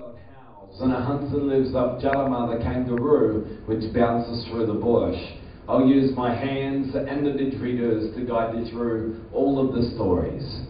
bird howls and a hunter lives up Jalama the kangaroo, which bounces through the bush. I'll use my hands and the didgeridoos to guide you through all of the stories.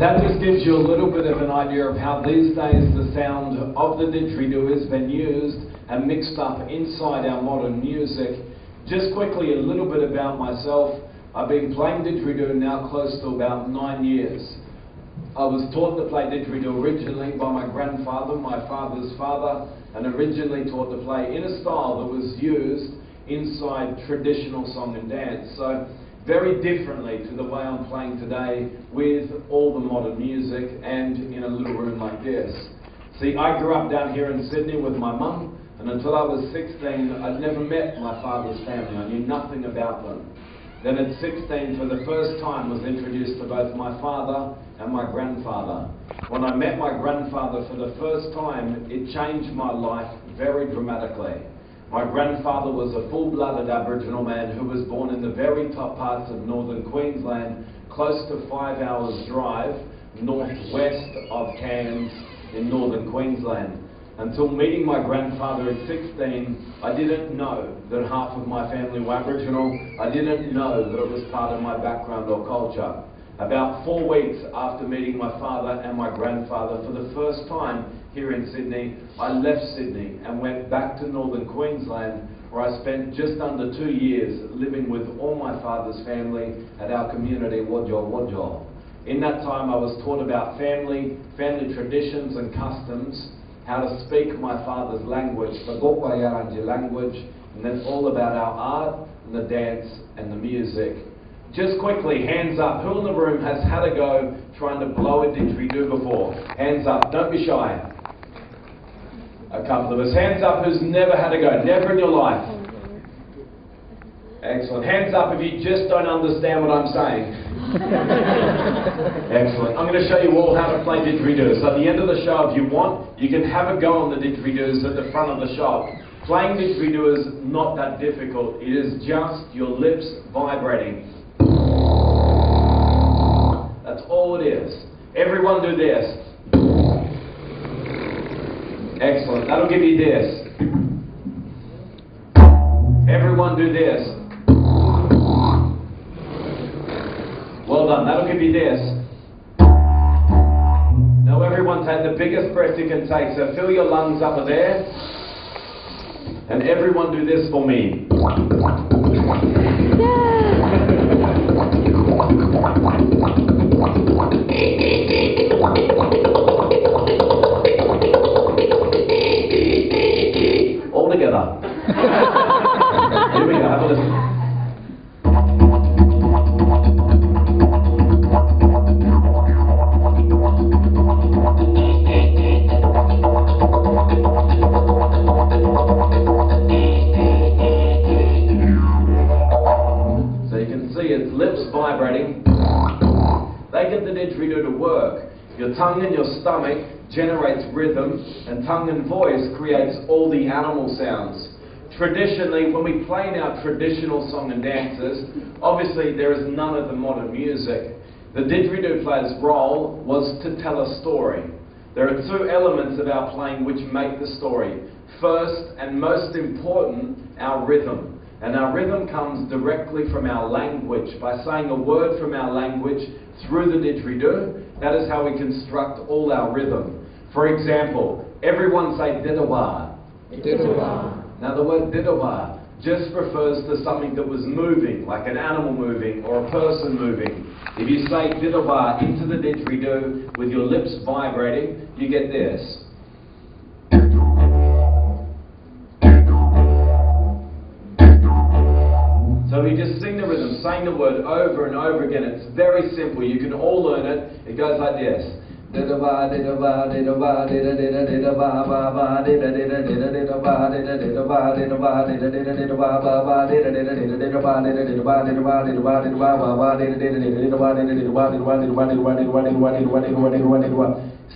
That just gives you a little bit of an idea of how these days the sound of the didgeridoo has been used and mixed up inside our modern music. Just quickly, a little bit about myself. I've been playing didgeridoo now close to about 9 years. I was taught to play didgeridoo originally by my grandfather, my father's father, and originally taught to play in a style that was used inside traditional song and dance. So very differently to the way I'm playing today with all the modern music and in a little room like this. See, I grew up down here in Sydney with my mum, and until I was 16, I'd never met my father's family. I knew nothing about them. Then at 16, for the first time, was introduced to both my father and my grandfather. When I met my grandfather for the first time, it changed my life very dramatically. My grandfather was a full-blooded Aboriginal man who was born in the very top parts of northern Queensland, close to 5 hours drive northwest of Cairns in northern Queensland. Until meeting my grandfather at 16, I didn't know that half of my family were Aboriginal. I didn't know that it was part of my background or culture. About 4 weeks after meeting my father and my grandfather for the first time here in Sydney, I left Sydney and went back to northern Queensland, where I spent just under 2 years living with all my father's family at our community, Wadjal Wadjal. In that time, I was taught about family traditions and customs, how to speak my father's language, the Gokwayaranji language, and then all about our art and the dance and the music. Just quickly, hands up. Who in the room has had a go trying to blow a didgeridoo before? Hands up. Don't be shy. A couple of us. Hands up who's never had a go. Never in your life. Excellent. Hands up if you just don't understand what I'm saying. Excellent. I'm going to show you all how to play didgeridoo. So at the end of the show, if you want, you can have a go on the didgeridoos at the front of the shop. Playing didgeridoo is not that difficult. It is just your lips vibrating. That's all it is. Everyone do this. Excellent. That'll give you this. Everyone do this. Well done. That'll give you this. Now everyone take the biggest breath you can take. So fill your lungs up there. And everyone do this for me. All together. Here we go. Have a listen. Vibrating. They get the didgeridoo to work. Your tongue and your stomach generates rhythm, and tongue and voice creates all the animal sounds. Traditionally, when we play in our traditional song and dances, obviously there is none of the modern music. The didgeridoo player's role was to tell a story. There are two elements of our playing which make the story. First, and most important, our rhythm. And our rhythm comes directly from our language. By saying a word from our language through the didgeridoo, that is how we construct all our rhythm. For example, everyone say didawa. Didawa. Now the word didawa just refers to something that was moving, like an animal moving or a person moving. If you say didawa into the didgeridoo with your lips vibrating, you get this. So we just sing the rhythm, saying the word over and over again. It's very simple. You can all learn it. It goes like this.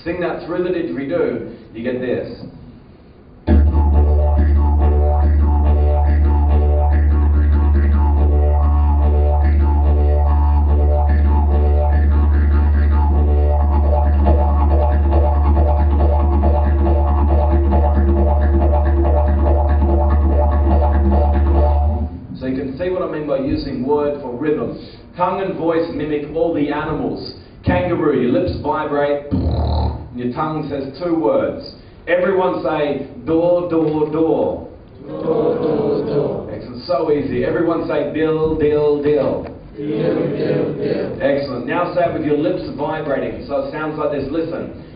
Sing that through the didgeridoo, you get this. See what I mean by using word for rhythm. Tongue and voice mimic all the animals. Kangaroo, your lips vibrate, and your tongue says two words. Everyone say, door, door, door. Door, door, door. Excellent, so easy. Everyone say, dill, dill, dill. Excellent. Now say it with your lips vibrating. So it sounds like this. Listen.